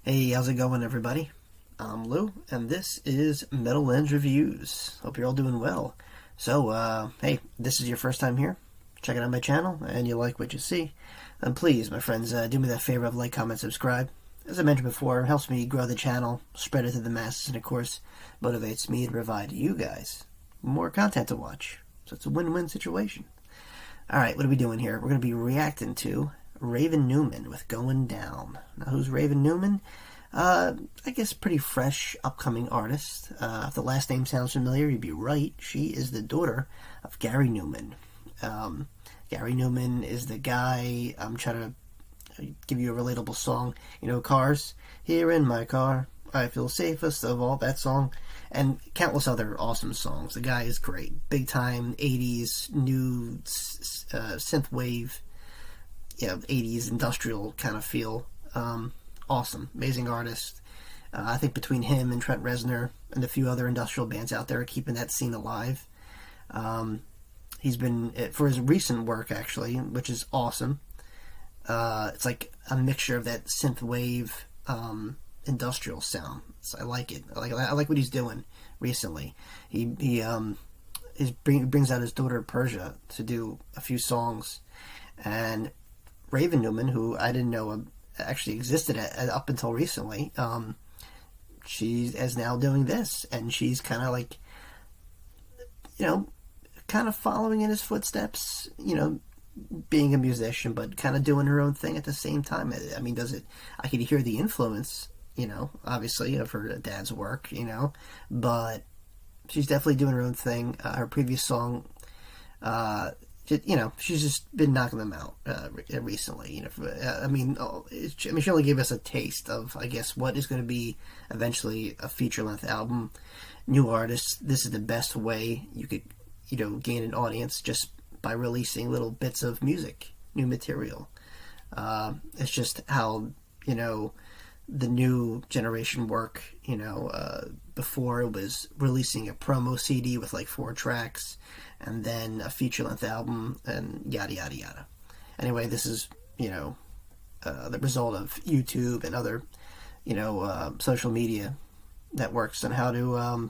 Hey, how's it going, everybody? I'm Lou, and this is Metal Lens Reviews. Hope you're all doing well. So, hey, this is your first time here, checking out my channel, and you like what you see, then please, my friends, do me that favor of like, comment, subscribe. As I mentioned before, it helps me grow the channel, spread it to the masses, and of course, motivates me to provide you guys more content to watch. So it's a win-win situation. Alright, what are we doing here? We're going to be reacting to Raven Newman with Going Down. Now, who's Raven Newman? I guess pretty fresh, upcoming artist. If the last name sounds familiar, you'd be right. She is the daughter of Gary Numan. Gary Numan is the guy. I'm trying to give you a relatable song. You know, Cars. Here in my car, I feel safest of all. That song. And countless other awesome songs. The guy is great. Big time 80s, new synth wave, 80s industrial kind of feel. Awesome. Amazing artist. I think between him and Trent Reznor and a few other industrial bands out there keeping that scene alive. He's been, for his recent work actually, which is awesome. It's like a mixture of that synth wave, industrial sound. So I like it. I like what he's doing recently. He brings out his daughter Persia to do a few songs, and Raven Newman, who I didn't know actually existed up until recently, she is now doing this, and she's kind of like, kind of following in his footsteps, being a musician, but kind of doing her own thing at the same time. I mean, I could hear the influence, obviously, of her dad's work, but she's definitely doing her own thing. Her previous song, she's just been knocking them out recently. She only gave us a taste of, I guess, what is going to be eventually a feature-length album. New artists, this is the best way you could, gain an audience, just by releasing little bits of music, new material. It's just how, the new generation work, before it was releasing a promo CD with like 4 tracks and then a feature-length album and yada yada yada. Anyway, this is, the result of YouTube and other, social media networks on how to,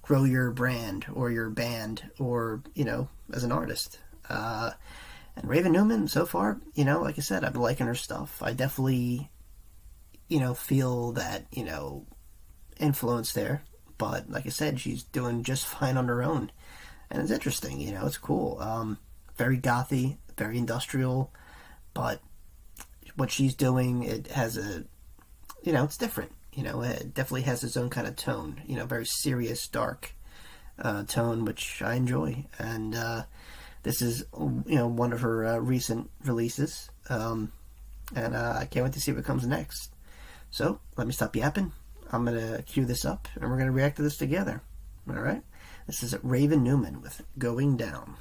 grow your brand or your band or, as an artist. And Raven Newman, so far, like I said, I've been liking her stuff. I definitely, feel that, influence there. But like I said, she's doing just fine on her own. And it's interesting, it's cool. Very gothy, very industrial. But what she's doing, it has a, it's different. It definitely has its own kind of tone. Very serious, dark tone, which I enjoy. And this is, one of her recent releases. And I can't wait to see what comes next. So, let me stop yapping. I'm going to cue this up, and we're going to react to this together. Alright? This is Raven Newman with Going Down.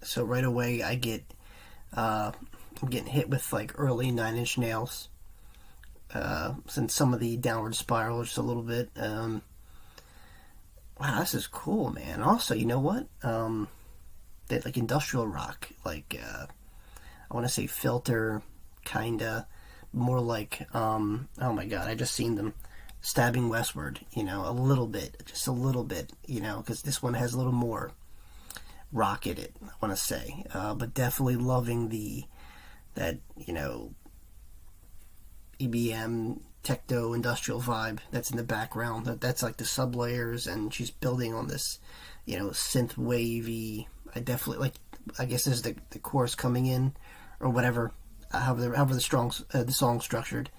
So right away I get, I'm getting hit with like early Nine Inch Nails, since some of the downward spiral just a little bit. Wow, this is cool, man. Also, you know what? That like industrial rock, like I want to say Filter, kinda more like oh my god, I just seen them stabbing westward, a little bit, just a little bit, because this one has a little more rocketed it, I want to say, but definitely loving that EBM techno industrial vibe that's in the background. That's like the sub layers, and she's building on this, synth wavy. I definitely like. I guess this is the chorus coming in, or whatever. However the song's structured.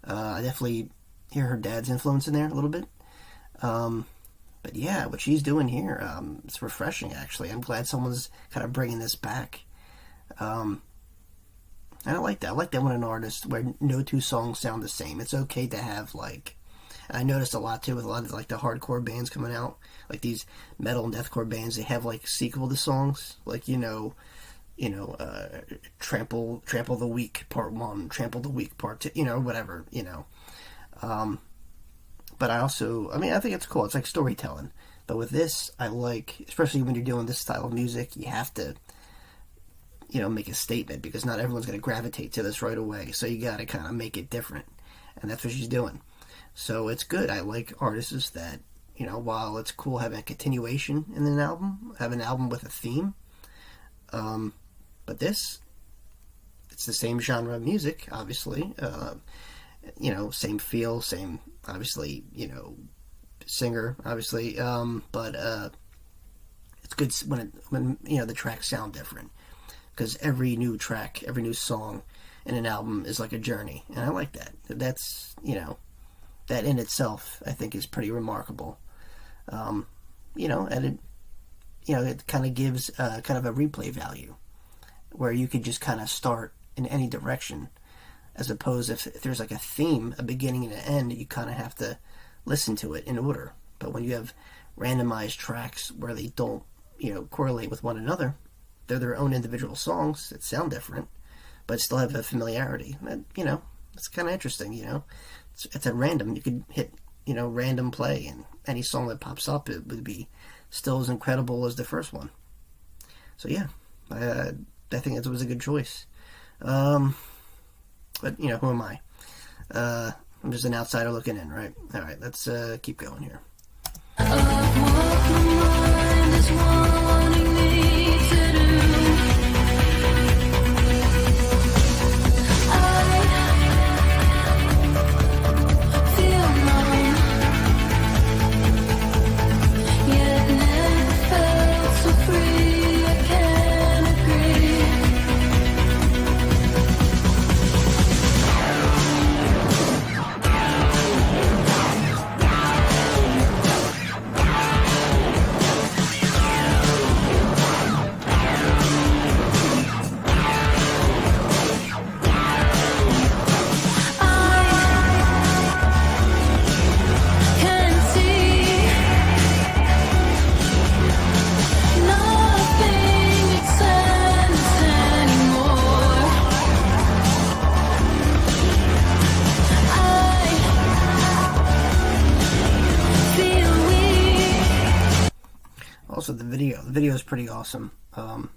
I definitely hear her dad's influence in there a little bit. But yeah, what she's doing here, it's refreshing, actually. I'm glad someone's kind of bringing this back. And I like that. I like that when an artist, where no two songs sound the same. It's okay to have, like, I noticed a lot too with a lot of like the hardcore bands coming out, like these metal and deathcore bands. They have like sequel to songs, like Trample the Weak Part 1, Trample the Weak Part 2, whatever. But I think it's cool. It's like storytelling. But with this, I like, especially when you're doing this style of music, you have to, make a statement, because not everyone's going to gravitate to this right away. So you got to kind of make it different. And that's what she's doing. So it's good. I like artists that, while it's cool having a continuation in an album, have an album with a theme. But this, it's the same genre of music, obviously. Same feel, same, obviously, singer, obviously. But it's good when the tracks sound different, because every new track, every new song in an album is like a journey, and I like that. That's that in itself, I think, is pretty remarkable. And it kind of gives kind of a replay value, where you could just kind of start in any direction, as opposed if there's like a theme, a beginning and an end, you kind of have to listen to it in order. But when you have randomized tracks where they don't, correlate with one another, they're their own individual songs that sound different, but still have a familiarity. It's kind of interesting, It's at random. You could hit, random play, and any song that pops up, it would be still as incredible as the first one. So yeah, I think it was a good choice. But, who am I? I'm just an outsider looking in, right? All right, let's keep going here. Also, the video is pretty awesome. I'm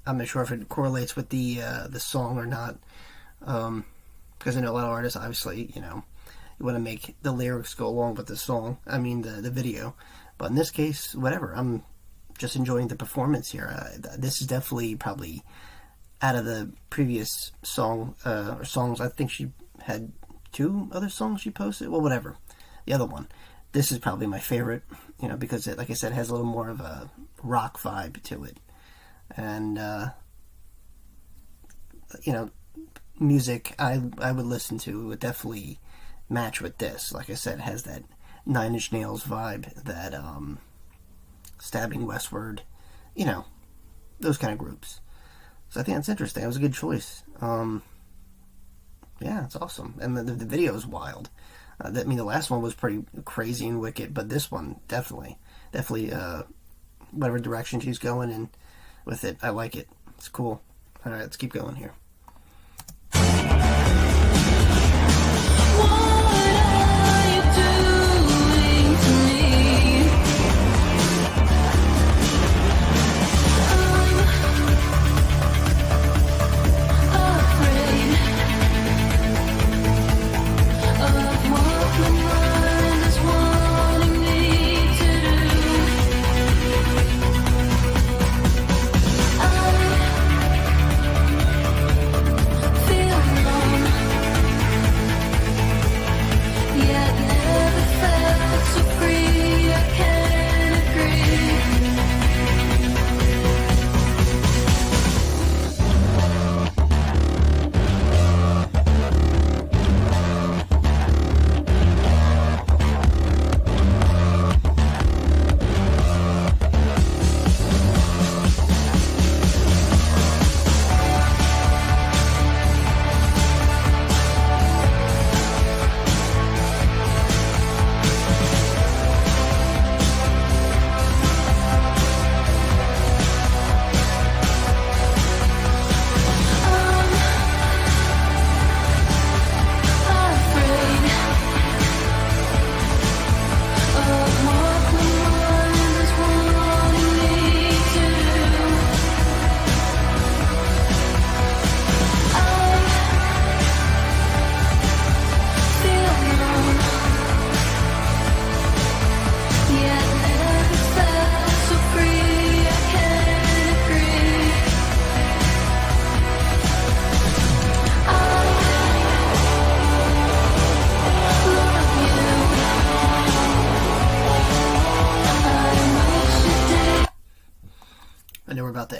not sure if it correlates with the song or not, because I know a lot of artists, obviously, you want to make the lyrics go along with the song. I mean, the video. But in this case, whatever. I'm just enjoying the performance here. This is definitely probably out of the previous songs. I think she had 2 other songs she posted. Well, whatever. The other one. This is probably my favorite, because it, like I said, has a little more of a rock vibe to it. And, music I would listen to would definitely match with this. Like I said, it has that Nine Inch Nails vibe, that Stabbing Westward, those kind of groups. So I think that's interesting. It was a good choice. Yeah, it's awesome. And the video is wild. The last one was pretty crazy and wicked, but this one, definitely, whatever direction she's going in with it, I like it. It's cool. All right, let's keep going here.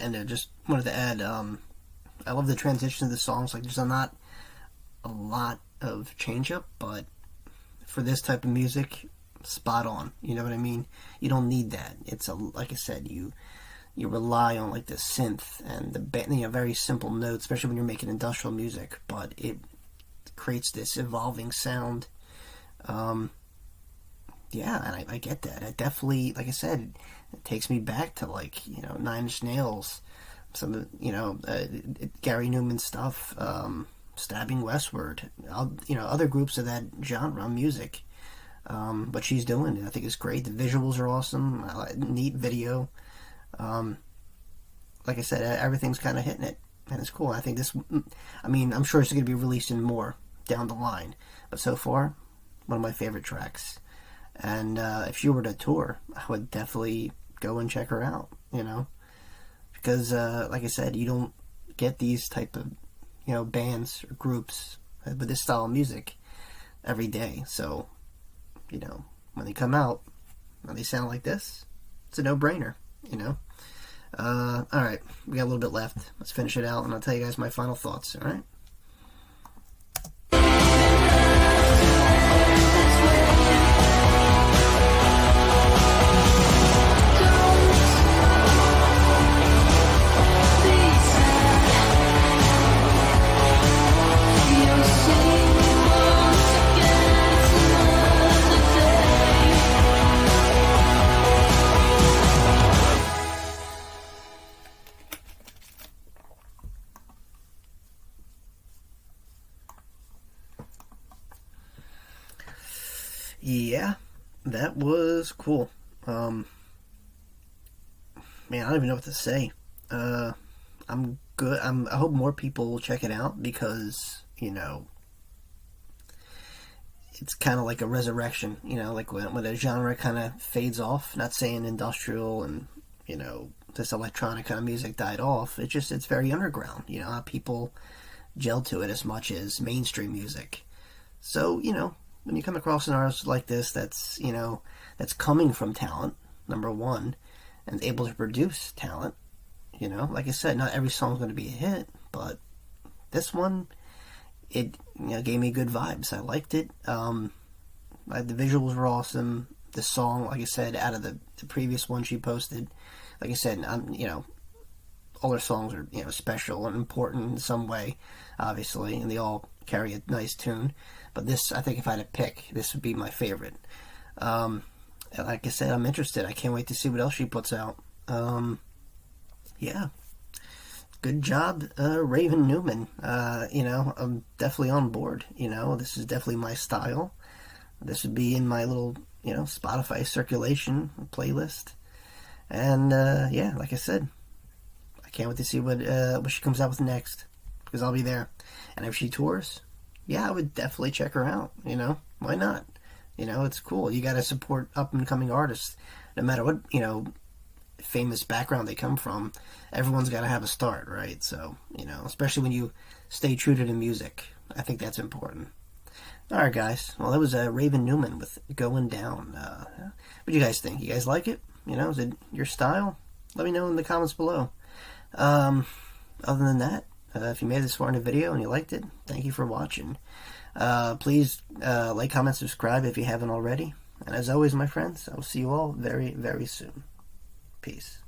and I just wanted to add, I love the transition of the songs. Like, there's not a lot of change up, but for this type of music, spot on. You know what I mean? You don't need that. It's like I said, you rely on like the synth and the very simple notes, especially when you're making industrial music. But it creates this evolving sound. Yeah, and I get that. It definitely, like I said, it takes me back to like Nine Inch Nails, some of Gary Numan stuff, Stabbing Westward, other groups of that genre of music. What she's doing, I think, is great. The visuals are awesome. Neat video. Like I said, everything's kind of hitting it, and it's cool. I think I'm sure it's going to be released in more down the line, but so far, one of my favorite tracks. And if she were to tour, I would definitely go and check her out, because like I said, you don't get these type of bands or groups with this style of music every day. So when they come out and they sound like this, it's a no-brainer. Alright, we got a little bit left. Let's finish it out, and I'll tell you guys my final thoughts. Alright. Yeah, that was cool. Man, I don't even know what to say. I'm good. I hope more people will check it out, because it's kind of like a resurrection. Like when a genre kind of fades off. Not saying industrial and this electronic kind of music died off. It's very underground. People gel to it as much as mainstream music. So when you come across an artist like this, that's coming from talent, number one, and able to produce talent, like I said, not every song's going to be a hit, but this one, it gave me good vibes. I liked it. The visuals were awesome. The song, like I said, out of the previous one she posted, like I said, all her songs are special and important in some way, obviously, and they all carry a nice tune. But this, I think, if I had to pick, this would be my favorite. Like I said, I'm interested. I can't wait to see what else she puts out. Yeah. Good job, Raven Newman. I'm definitely on board. This is definitely my style. This would be in my little, Spotify circulation playlist. And, yeah, like I said, I can't wait to see what she comes out with next, because I'll be there. And if she tours, yeah, I would definitely check her out. Why not? It's cool. You got to support up and coming artists, no matter what famous background they come from. Everyone's got to have a start, right? So especially when you stay true to the music, I think that's important. All right, guys. Well, that was Raven Newman with "Going Down." What do you guys think? You guys like it? Is it your style? Let me know in the comments below. Other than that, if you made this far in the video and you liked it, thank you for watching. Please like, comment, subscribe if you haven't already. And as always, my friends, I will see you all very, very soon. Peace.